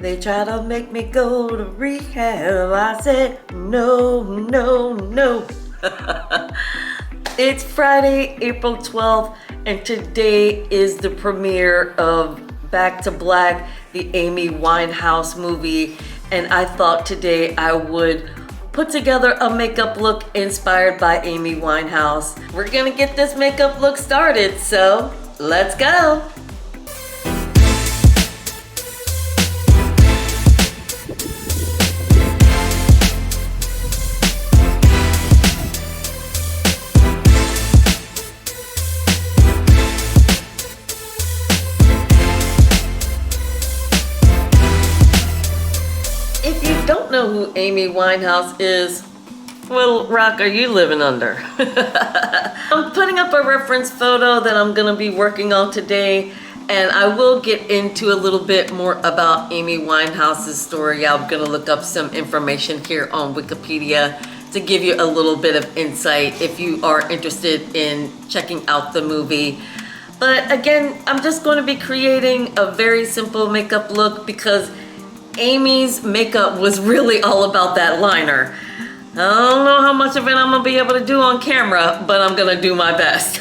They try to make me go to rehab. I said, no, no, no. It's Friday, April 12th, and today is the premiere of Back to Black, the Amy Winehouse movie. And I thought today I would put together a makeup look inspired by Amy Winehouse. We're gonna get this makeup look started, so let's go. If you don't know who Amy Winehouse is, what rock are you living under? I'm putting up a reference photo that I'm gonna be working on today, and I will get into a little bit more about Amy Winehouse's story. I'm gonna look up some information here on Wikipedia to give you a little bit of insight if you are interested in checking out the movie. But again, I'm just going to be creating a very simple makeup look because Amy's makeup was really all about that liner. I don't know how much of it I'm gonna be able to do on camera, but I'm gonna do my best.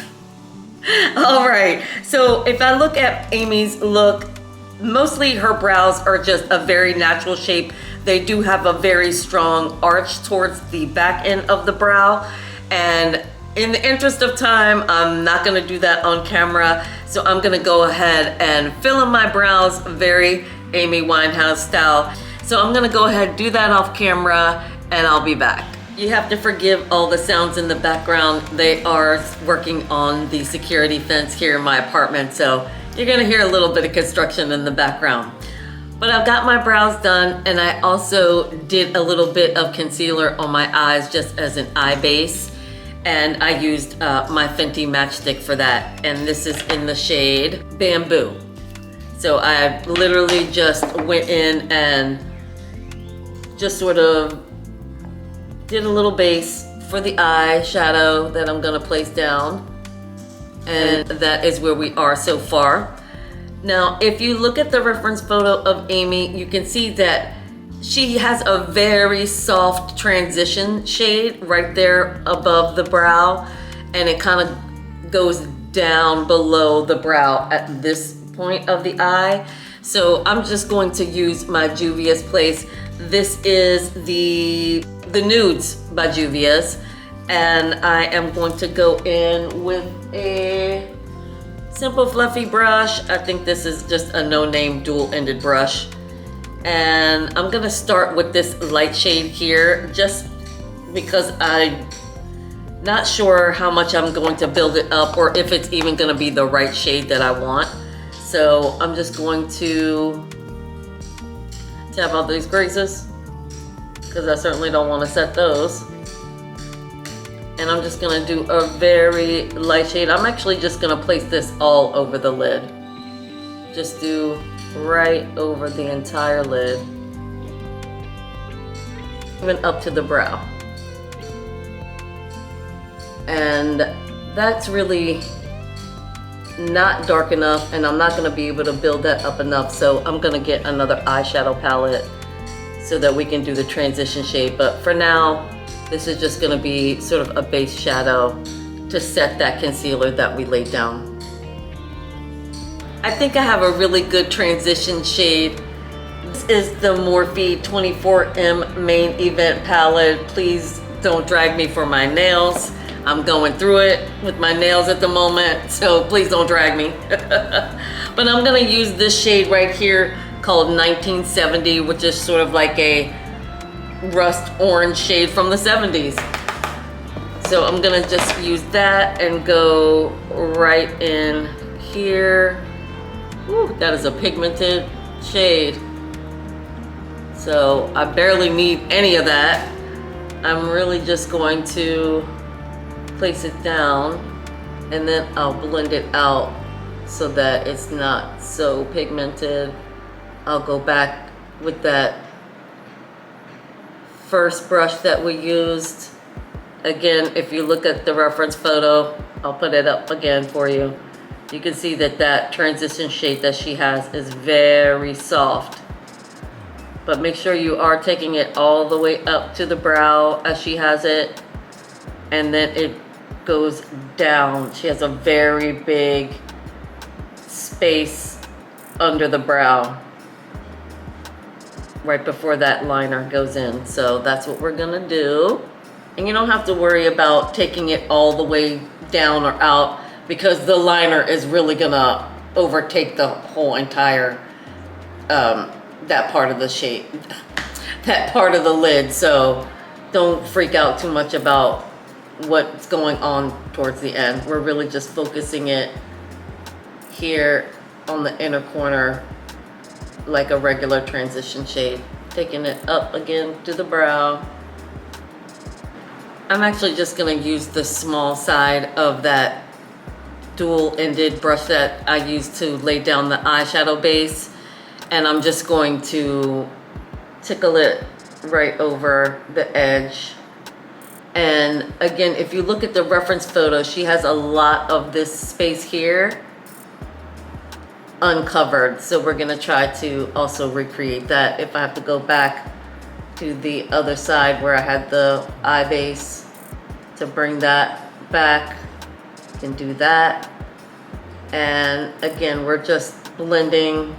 All right, so if I look at Amy's look, mostly her brows are just a very natural shape. They do have a very strong arch towards the back end of the brow, and in the interest of time, I'm not gonna do that on camera, so I'm gonna go ahead and fill in my brows very Amy Winehouse style. So I'm gonna go ahead and do that off camera, and I'll be back. You have to forgive all the sounds in the background. They are working on the security fence here in my apartment, so you're gonna hear a little bit of construction in the background. But I've got my brows done, and I also did a little bit of concealer on my eyes just as an eye base. And I used my Fenty Matchstick for that. And this is in the shade Bamboo. So I literally just went in and just sort of did a little base for the eye shadow that I'm gonna place down. And that is where we are so far. Now, if you look at the reference photo of Amy, you can see that she has a very soft transition shade right there above the brow, and it kind of goes down below the brow at this point of the eye. So I'm just going to use my Juvia's Place. This is the Nudes by Juvia's, and I am going to go in with a simple fluffy brush. I think this is just a no-name dual-ended brush. And I'm gonna start with this light shade here just because I'm not sure how much I'm going to build it up or if it's even gonna be the right shade that I want. So I'm just going to tap out these creases because I certainly don't want to set those. And I'm just gonna do a very light shade. I'm actually just gonna place this all over the lid. Just do right over the entire lid, even up to the brow. And that's really not dark enough, and I'm not gonna be able to build that up enough, so I'm gonna get another eyeshadow palette so that we can do the transition shade. But for now, this is just gonna be sort of a base shadow to set that concealer that we laid down. I think I have a really good transition shade. This is the Morphe 24M main event palette. Please don't drag me for my nails. I'm going through it with my nails at the moment, so please don't drag me. But I'm gonna use this shade right here called 1970, which is sort of like a rust orange shade from the 70s. So I'm gonna just use that and go right in here. Ooh, that is a pigmented shade. So I barely need any of that. I'm really just going to place it down, and then I'll blend it out so that it's not so pigmented. I'll go back with that first brush that we used. Again, if you look at the reference photo, I'll put it up again for you. You can see that that transition shade that she has is very soft. But make sure you are taking it all the way up to the brow as she has it. And then it goes down. She has a very big space under the brow right before that liner goes in. So that's what we're gonna do. And you don't have to worry about taking it all the way down or out, because the liner is really gonna overtake the whole entire that part of the shape, that part of the lid. So don't freak out too much about what's going on towards the end. We're really just focusing it here on the inner corner like a regular transition shade. Taking it up again to the brow. I'm actually just gonna use the small side of that dual-ended brush that I used to lay down the eyeshadow base, and I'm just going to tickle it right over the edge. And again, if you look at the reference photo, she has a lot of this space here uncovered. So we're gonna try to also recreate that. If I have to go back to the other side where I had the eye base to bring that back, you can do that. And again, we're just blending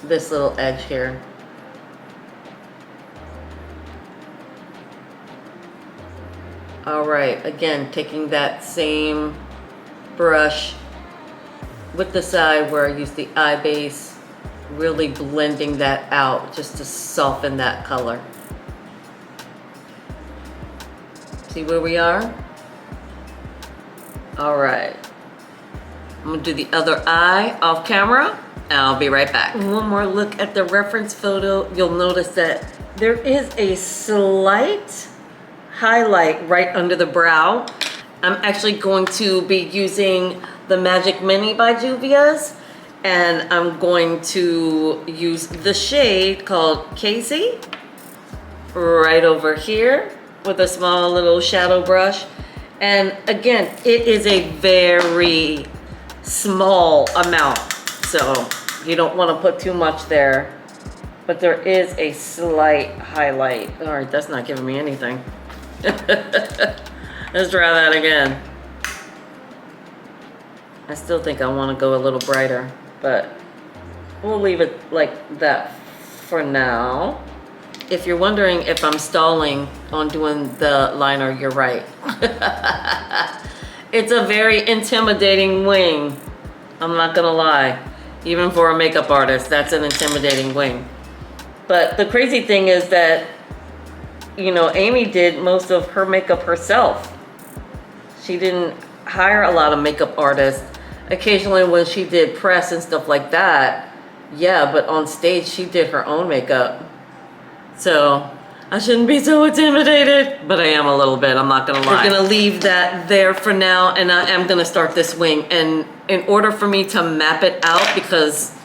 this little edge here. All right, again, taking that same brush with the side where I used the eye base, really blending that out just to soften that color. See where we are? All right. I'm gonna do the other eye off camera, and I'll be right back. One more look at the reference photo. You'll notice that there is a slight highlight right under the brow. I'm actually going to be using the Magic Mini by Juvia's, and I'm going to use the shade called Kesi right over here with a small little shadow brush. And again, it is a very small amount, so you don't want to put too much there, but there is a slight highlight. All right, that's not giving me anything. Let's try that again. I still think I want to go a little brighter, but we'll leave it like that for now. If you're wondering if I'm stalling on doing the liner, you're right. It's a very intimidating wing. I'm not gonna lie. Even for a makeup artist, that's an intimidating wing. But the crazy thing is that, you know, Amy did most of her makeup herself. She didn't hire a lot of makeup artists. Occasionally when she did press and stuff like that, yeah, but on stage she did her own makeup. So I shouldn't be so intimidated, but I am a little bit, I'm not gonna lie. We're gonna leave that there for now, and I am gonna start this wing. And in order for me to map it out, because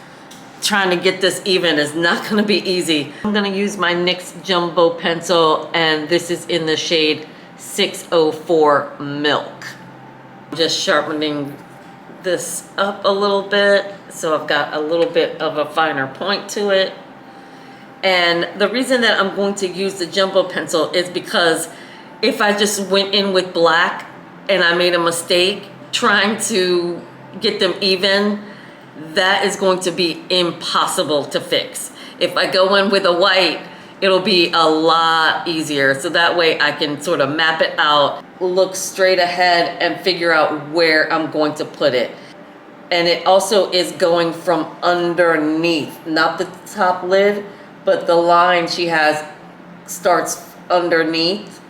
trying to get this even is not gonna be easy, I'm gonna use my NYX Jumbo pencil, and this is in the shade 604 Milk. I'm just sharpening this up a little bit, so I've got a little bit of a finer point to it. And the reason that I'm going to use the jumbo pencil is because if I just went in with black and I made a mistake trying to get them even, that is going to be impossible to fix. If I go in with a white, it'll be a lot easier. So that way I can sort of map it out, look straight ahead, and figure out where I'm going to put it. And it also is going from underneath, not the top lid, but the line she has starts underneath,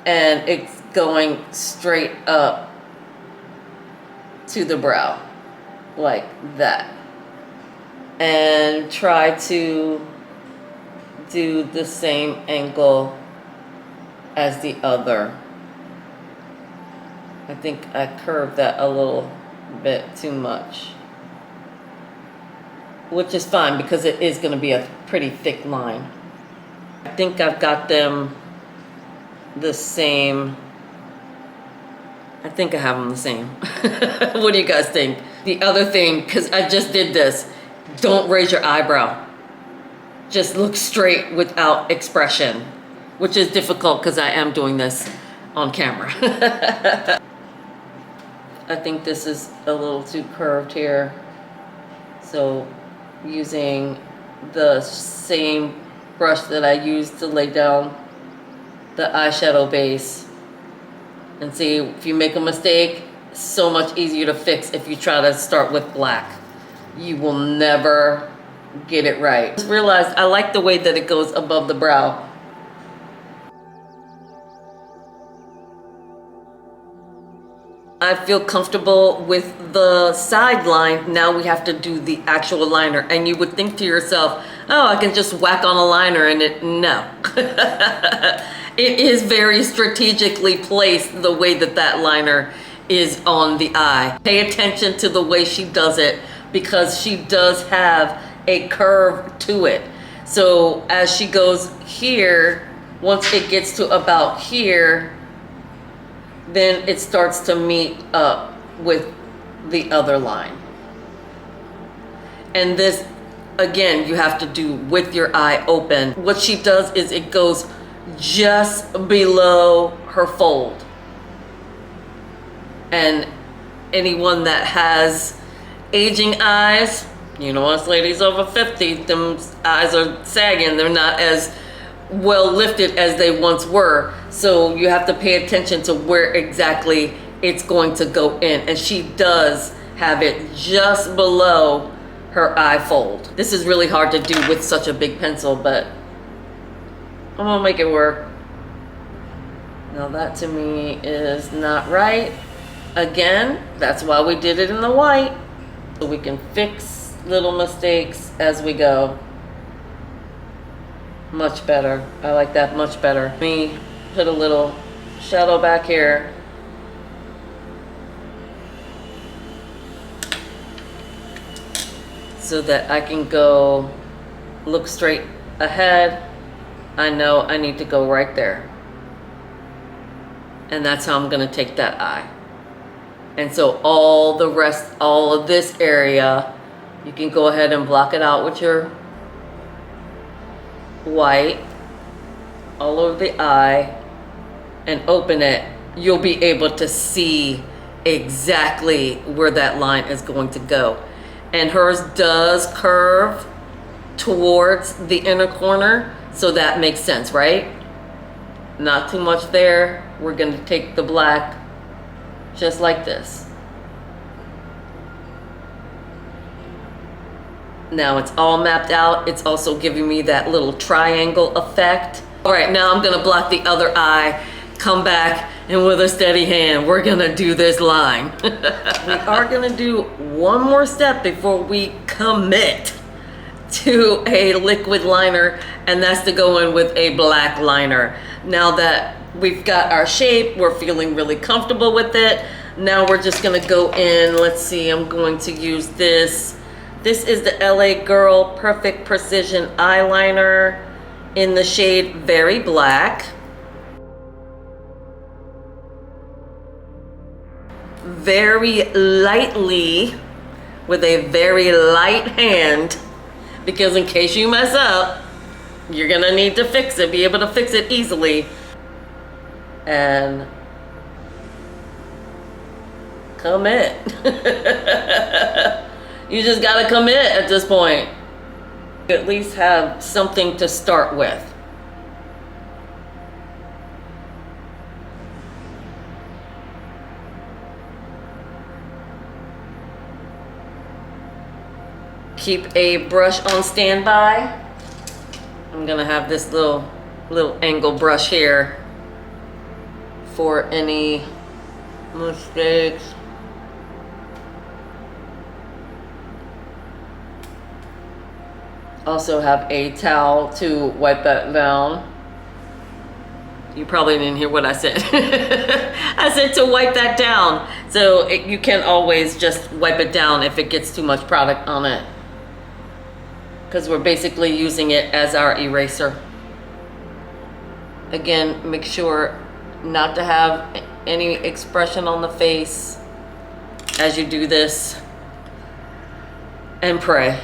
and it's going straight up to the brow like that. And try to do the same angle as the other. I think I curved that a little bit too much, which is fine because it is going to be a pretty thick line. I think I've got them the same. I think I have them the same. What do you guys think? The other thing, because I just did this, don't raise your eyebrow. Just look straight without expression, which is difficult because I am doing this on camera. I think this is a little too curved here. So using the same brush that I used to lay down the eyeshadow base. And see, if you make a mistake, so much easier to fix if you try to start with black. You will never get it right. I just realized I like the way that it goes above the brow. I feel comfortable with the side line. Now we have to do the actual liner. And you would think to yourself, oh, I can just whack on a liner and no. It is very strategically placed the way that that liner is on the eye. Pay attention to the way she does it because she does have a curve to it. So as she goes here, once it gets to about here, then it starts to meet up with the other line. And this, again, you have to do with your eye open. What she does is it goes just below her fold. And anyone that has aging eyes, you know, us ladies over 50, them eyes are sagging. They're not as well lifted as they once were. So you have to pay attention to where exactly it's going to go in. And she does have it just below her eye fold. This is really hard to do with such a big pencil, but I'm gonna make it work. Now that to me is not right. Again, that's why we did it in the white. So we can fix little mistakes as we go. Much better. I like that much better. Let me put a little shadow back here. So that I can go look straight ahead. I know I need to go right there. And that's how I'm gonna take that eye. And so all the rest, all of this area, you can go ahead and block it out with your white all over the eye and open it. You'll be able to see exactly where that line is going to go. And hers does curve towards the inner corner, so that makes sense, right? Not too much there. We're going to take the black just like this. Now it's all mapped out. It's also giving me that little triangle effect. All right, now I'm gonna block the other eye, come back, and with a steady hand, we're gonna do this line. We are gonna do one more step before we commit to a liquid liner, and that's to go in with a black liner. Now that we've got our shape, we're feeling really comfortable with it. Now we're just gonna go in, let's see, I'm going to use this. This is the LA Girl Perfect Precision Eyeliner in the shade Very Black. Very lightly, with a very light hand, because in case you mess up, you're gonna need to fix it, be able to fix it easily. And commit. You just gotta commit at this point. At least have something to start with. Keep a brush on standby. I'm gonna have this little angle brush here for any mistakes. Also have a towel to wipe that down. You probably didn't hear what I said. I said to wipe that down. So you can always just wipe it down if it gets too much product on it, because we're basically using it as our eraser. Again, make sure not to have any expression on the face as you do this, and pray.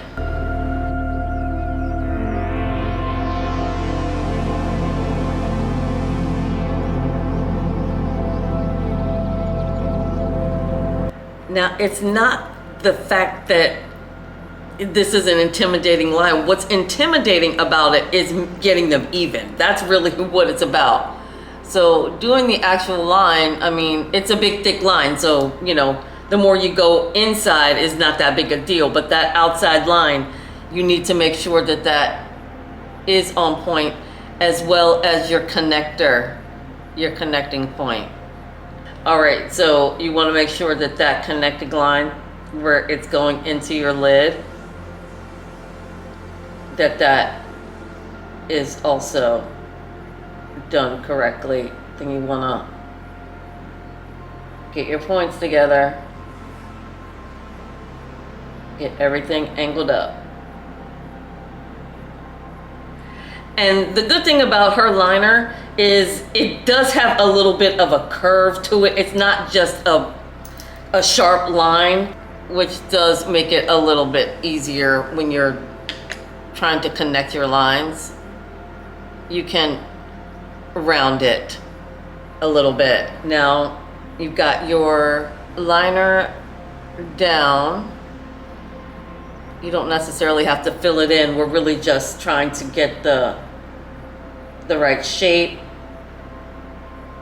Now, it's not the fact that this is an intimidating line. What's intimidating about it is getting them even. That's really what it's about. So doing the actual line, I mean, it's a big thick line, so you know, the more you go inside is not that big a deal, but that outside line, you need to make sure that that is on point, as well as your connector, your connecting point. All right, so you want to make sure that that connecting line where it's going into your lid, that is also done correctly. Then you want to get your points together, get everything angled up. And the good thing about her liner is it does have a little bit of a curve to it. It's not just a sharp line, which does make it a little bit easier when you're trying to connect your lines. You can round it a little bit. Now you've got your liner down. You don't necessarily have to fill it in. We're really just trying to get the right shape.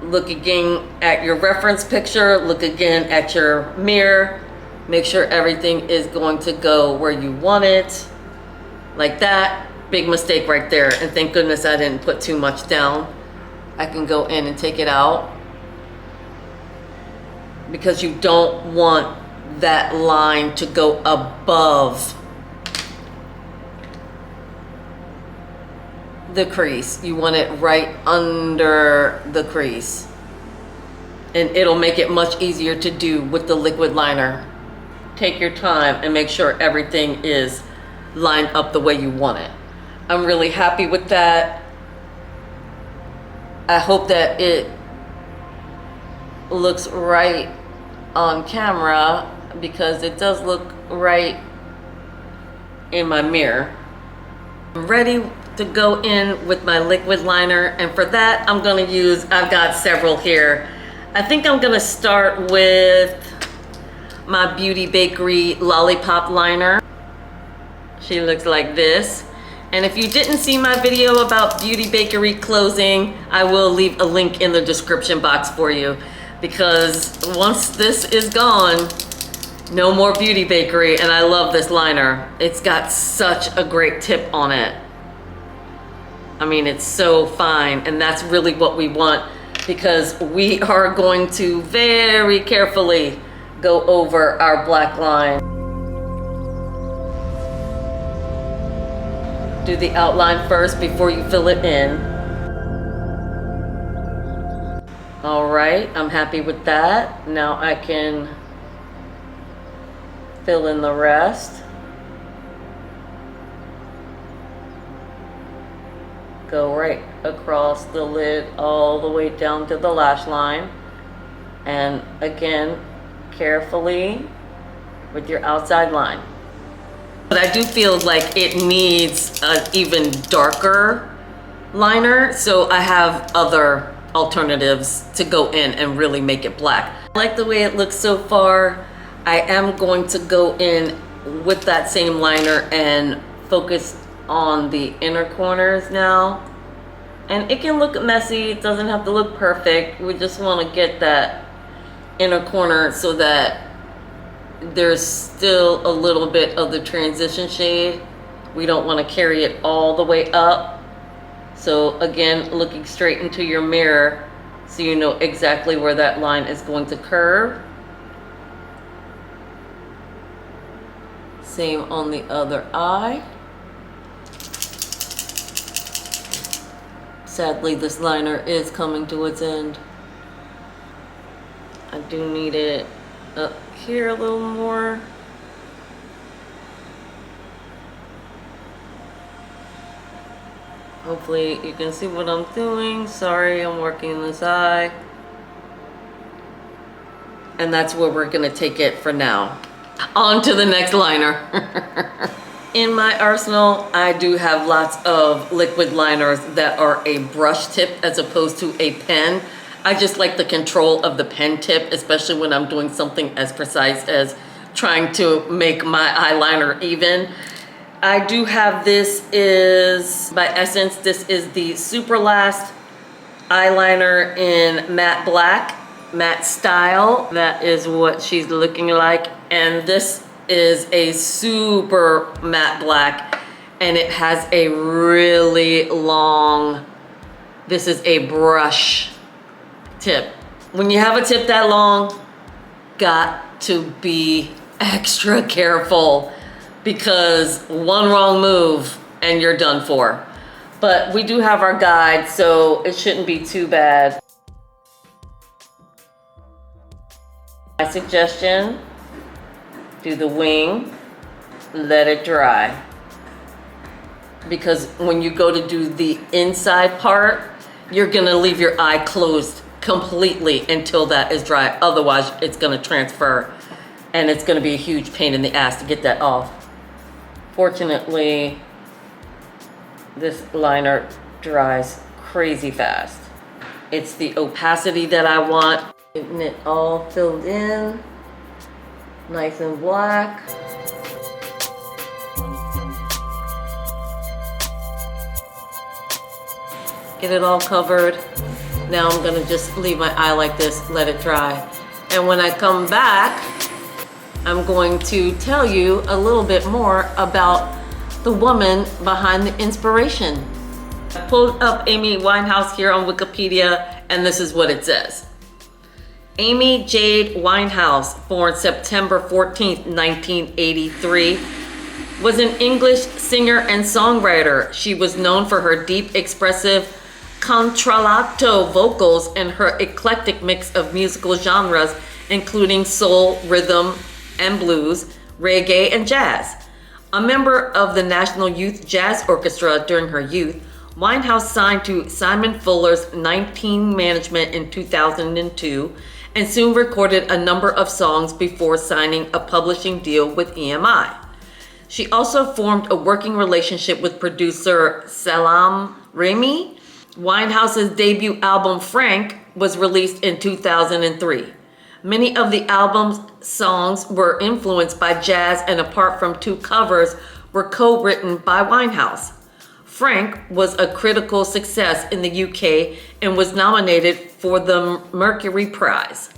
Look again at your reference picture. Look again at your mirror. Make sure everything is going to go where you want it. Like that. Big mistake right there. And thank goodness I didn't put too much down. I can go in and take it out, because you don't want that line to go above the crease. You want it right under the crease, and it'll make it much easier to do with the liquid liner. Take your time and make sure everything is lined up the way you want it. I'm really happy with that. I hope that it looks right on camera, because it does look right in my mirror. I'm ready to go in with my liquid liner, and for that I'm going to use, I've got several here. I think I'm going to start with my Beauty Bakerie Lollipop Liner. She looks like this. And if you didn't see my video about Beauty Bakerie closing, I will leave a link in the description box for you, because once this is gone, no more Beauty Bakerie. And I love this liner. It's got such a great tip on it. I mean, it's so fine, and that's really what we want, because we are going to very carefully go over our black line. Do the outline first before you fill it in. All right, I'm happy with that. Now I can fill in the rest. Go right across the lid all the way down to the lash line. And again, carefully with your outside line. But I do feel like it needs an even darker liner, so I have other alternatives to go in and really make it black. I like the way it looks so far. I am going to go in with that same liner and focus on the inner corners now. And it can look messy, it doesn't have to look perfect. We just want to get that inner corner so that there's still a little bit of the transition shade. We don't want to carry it all the way up. So again, looking straight into your mirror so you know exactly where that line is going to curve. Same on the other eye. Sadly, this liner is coming to its end. I do need it up here a little more. Hopefully you can see what I'm doing. Sorry, I'm working this eye. And that's where we're gonna take it for now. On to the next liner. In my arsenal, I do have lots of liquid liners that are a brush tip as opposed to a pen. I just like the control of the pen tip, especially when I'm doing something as precise as trying to make my eyeliner even. I do have, this is by Essence. This is the Super Last eyeliner in matte black, matte style. That is what she's looking like. And this is a super matte black, and it has a really long, this is a brush tip. When you have a tip that long, got to be extra careful, because one wrong move and you're done for. But we do have our guide, so it shouldn't be too bad. My suggestion, do the wing, let it dry. Because when you go to do the inside part, you're gonna leave your eye closed completely until that is dry. Otherwise, it's gonna transfer and it's gonna be a huge pain in the ass to get that off. Fortunately, this liner dries crazy fast. It's the opacity that I want. Getting it all filled in, nice and black. Get it all covered. Now I'm gonna just leave my eye like this, let it dry. And when I come back, I'm going to tell you a little bit more about the woman behind the inspiration. I pulled up Amy Winehouse here on Wikipedia, and this is what it says. Amy Jade Winehouse, born September 14th, 1983, was an English singer and songwriter. She was known for her deep, expressive contralto vocals and her eclectic mix of musical genres, including soul, rhythm and blues, reggae, and jazz. A member of the National Youth Jazz Orchestra during her youth, Winehouse signed to Simon Fuller's 19 Management in 2002 and soon recorded a number of songs before signing a publishing deal with EMI. She also formed a working relationship with producer Salam Remy. Winehouse's debut album, Frank, was released in 2003. Many of the album's songs were influenced by jazz, and apart from two covers, were co-written by Winehouse. Frank was a critical success in the UK and was nominated for the Mercury Prize.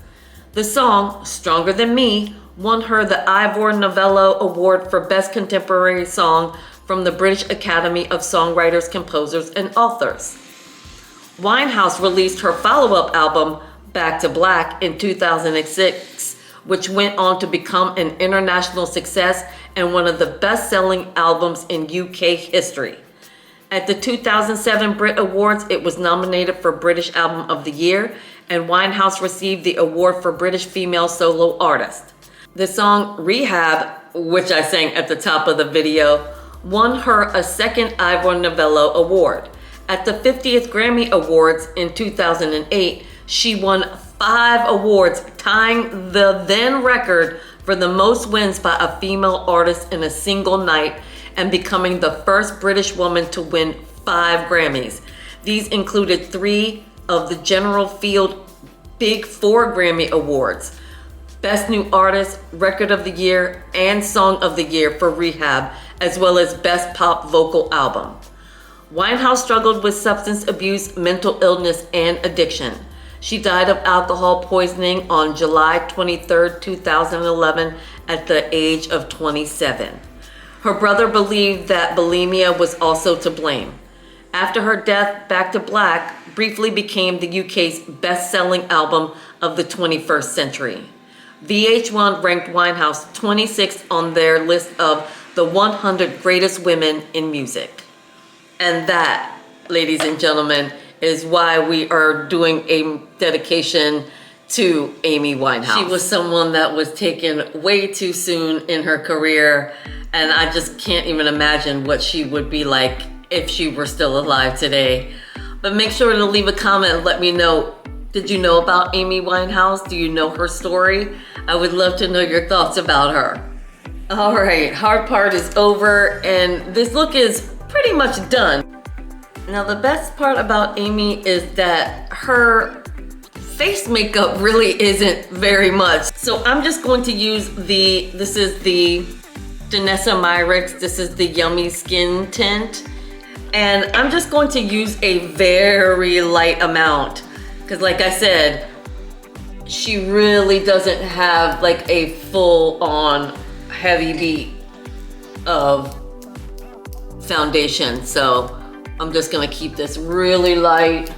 The song, Stronger Than Me, won her the Ivor Novello Award for Best Contemporary Song from the British Academy of Songwriters, Composers, and Authors. Winehouse released her follow-up album, Back to Black, in 2006, which went on to become an international success and one of the best-selling albums in UK history. At the 2007 Brit Awards, it was nominated for British Album of the Year, and Winehouse received the award for British Female Solo Artist. The song Rehab, which I sang at the top of the video, won her a second Ivor Novello Award. At the 50th Grammy Awards in 2008, she won 5 awards, tying the then record for the most wins by a female artist in a single night and becoming the first British woman to win 5 Grammys. These included 3 of the General Field Big 4 Grammy Awards: Best New Artist, Record of the Year, and Song of the Year for Rehab, as well as Best Pop Vocal Album. Winehouse struggled with substance abuse, mental illness, and addiction. She died of alcohol poisoning on July 23, 2011, at the age of 27. Her brother believed that bulimia was also to blame. After her death, Back to Black briefly became the UK's best-selling album of the 21st century. VH1 ranked Winehouse 26th on their list of the 100 greatest women in music. And that, ladies and gentlemen, is why we are doing a dedication to Amy Winehouse. She was someone that was taken way too soon in her career, and I just can't even imagine what she would be like if she were still alive today. But make sure to leave a comment and let me know, did you know about Amy Winehouse? Do you know her story? I would love to know your thoughts about her. All right, hard part is over, and this look is pretty much done. Now the best part about Amy is that her face makeup really isn't very much. So I'm just going to use this is the Danessa Myricks. This is the Yummy Skin Tint. And I'm just going to use a very light amount. Because like I said, she really doesn't have like a full-on heavy beat of foundation. So I'm just gonna keep this really light.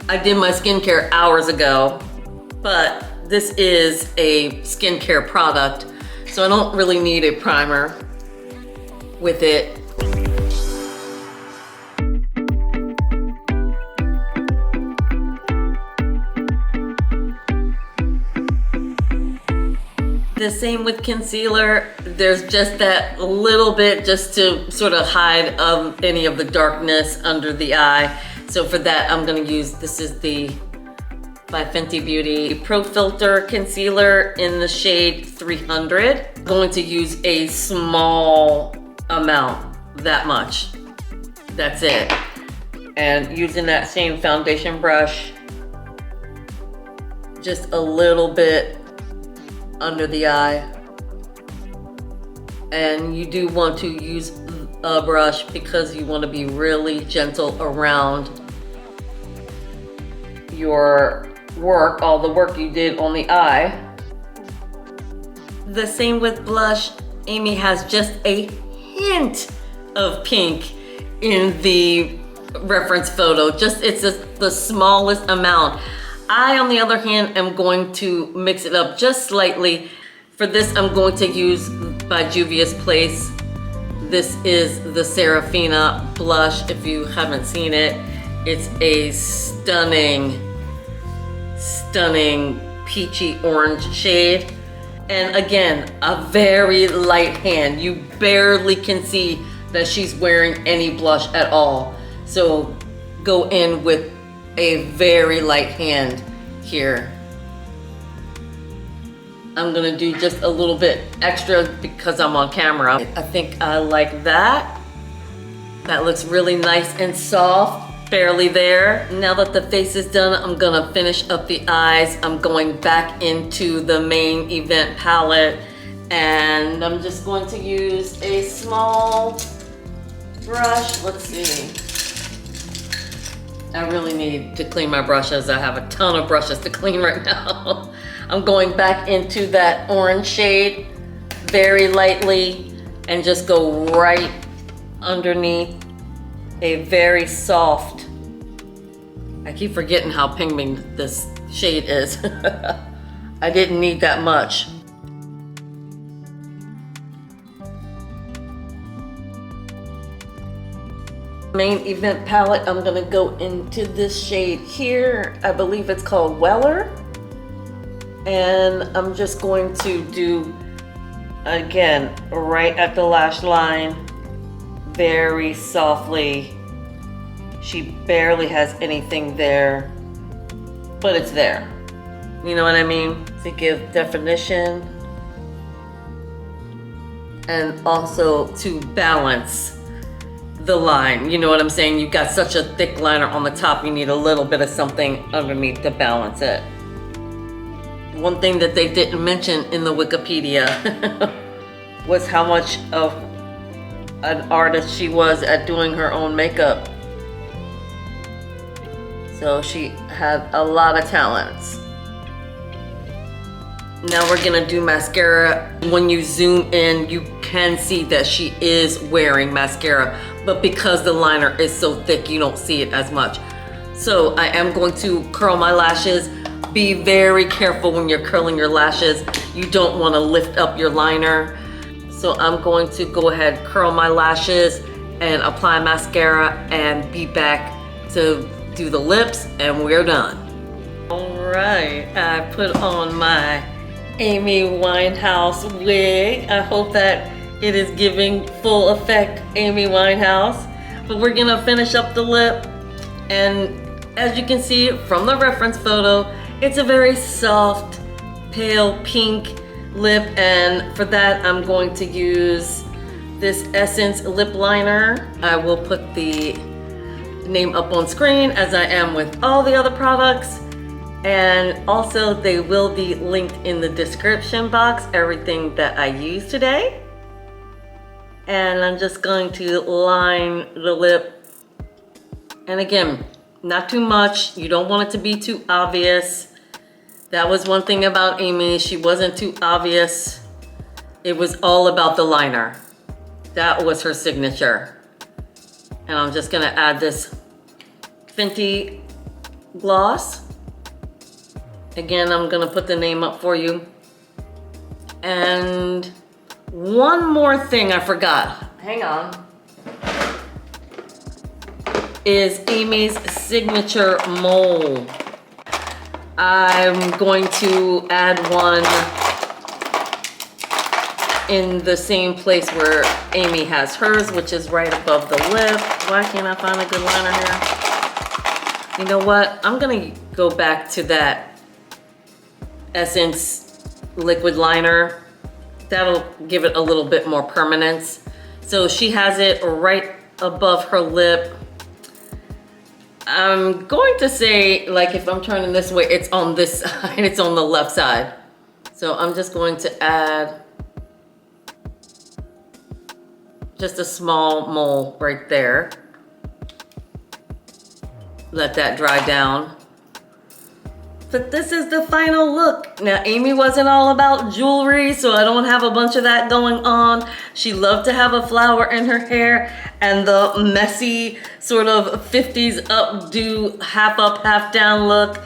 I did my skincare hours ago, but this is a skincare product, so I don't really need a primer with it. The same with concealer. There's just that little bit just to sort of hide any of the darkness under the eye. So for that, I'm gonna use, this is by Fenty Beauty Pro Filter Concealer in the shade 300. I'm going to use a small amount, that much. That's it. And using that same foundation brush, just a little bit under the eye. And you do want to use a brush because you want to be really gentle around your work, all the work you did on the eye. The same with blush. Amy has just a hint of pink in the reference photo. It's just the smallest amount. I, on the other hand, am going to mix it up just slightly. For this, I'm going to use by Juvia's Place. This is the Serafina blush. If you haven't seen it, it's a stunning peachy orange shade. And again, a very light hand. You barely can see that she's wearing any blush at all. So go in with a very light hand here. I'm gonna do just a little bit extra because I'm on camera. I think I like that. That looks really nice and soft, barely there. Now that the face is done, I'm gonna finish up the eyes. I'm going back into the main event palette, and I'm just going to use a small brush. Let's see. I really need to clean my brushes. I have a ton of brushes to clean right now. I'm going back into that orange shade very lightly and just go right underneath a very soft, I keep forgetting how pigmented this shade is. I didn't need that much. Main event palette, I'm gonna go into this shade here. I believe it's called Weller. And I'm just going to do, again, right at the lash line, very softly. She barely has anything there, but it's there. You know what I mean? To give definition and also to balance the line. You know what I'm saying? You've got such a thick liner on the top, you need a little bit of something underneath to balance it. One thing that they didn't mention in the Wikipedia was how much of an artist she was at doing her own makeup. So she had a lot of talents. Now we're gonna do mascara. When you zoom in, you can see that she is wearing mascara, but because the liner is so thick, you don't see it as much. So I am going to curl my lashes. Be very careful when you're curling your lashes. You don't want to lift up your liner. So I'm going to go ahead, curl my lashes and apply mascara and be back to do the lips, and we're done. All right, I put on my Amy Winehouse wig. I hope that it is giving full effect Amy Winehouse. But we're gonna finish up the lip, and as you can see from the reference photo, it's a very soft, pale pink lip, and for that I'm going to use this Essence lip liner. I will put the name up on screen as I am with all the other products. And also they will be linked in the description box, everything that I used today. And I'm just going to line the lip. And again, not too much. You don't want it to be too obvious. That was one thing about Amy. She wasn't too obvious. It was all about the liner. That was her signature. And I'm just gonna add this Fenty gloss. Again, I'm gonna put the name up for you. And one more thing I forgot. Hang on. Is Amy's signature mole. I'm going to add one in the same place where Amy has hers, which is right above the lip. Why can't I find a good liner here? You know what? I'm gonna go back to that Essence liquid liner. That'll give it a little bit more permanence. So she has it right above her lip. I'm going to say, like, if I'm turning this way, it's on this side, it's on the left side. So I'm just going to add just a small mole right there. Let that dry down. But this is the final look. Now, Amy wasn't all about jewelry, so I don't have a bunch of that going on. She loved to have a flower in her hair and the messy sort of 50s updo, half up, half down look.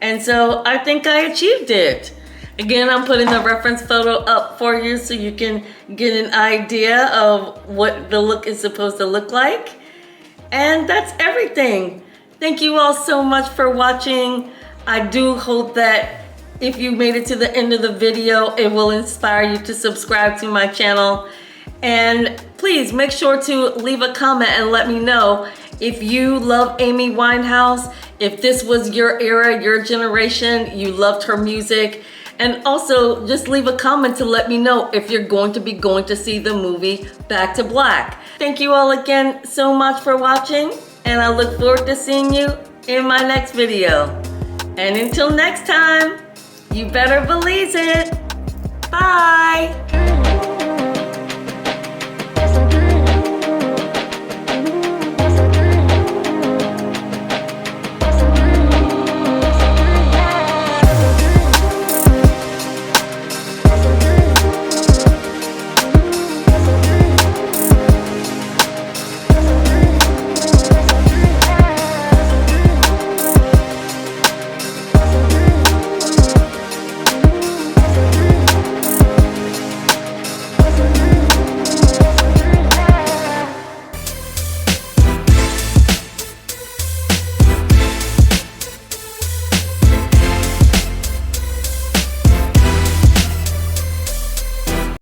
And so I think I achieved it. Again, I'm putting the reference photo up for you so you can get an idea of what the look is supposed to look like. And that's everything. Thank you all so much for watching. I do hope that if you made it to the end of the video, it will inspire you to subscribe to my channel. And please make sure to leave a comment and let me know if you love Amy Winehouse, if this was your era, your generation, you loved her music. And also just leave a comment to let me know if you're going to see the movie Back to Black. Thank you all again so much for watching, and I look forward to seeing you in my next video. And until next time, you better believe it. Bye.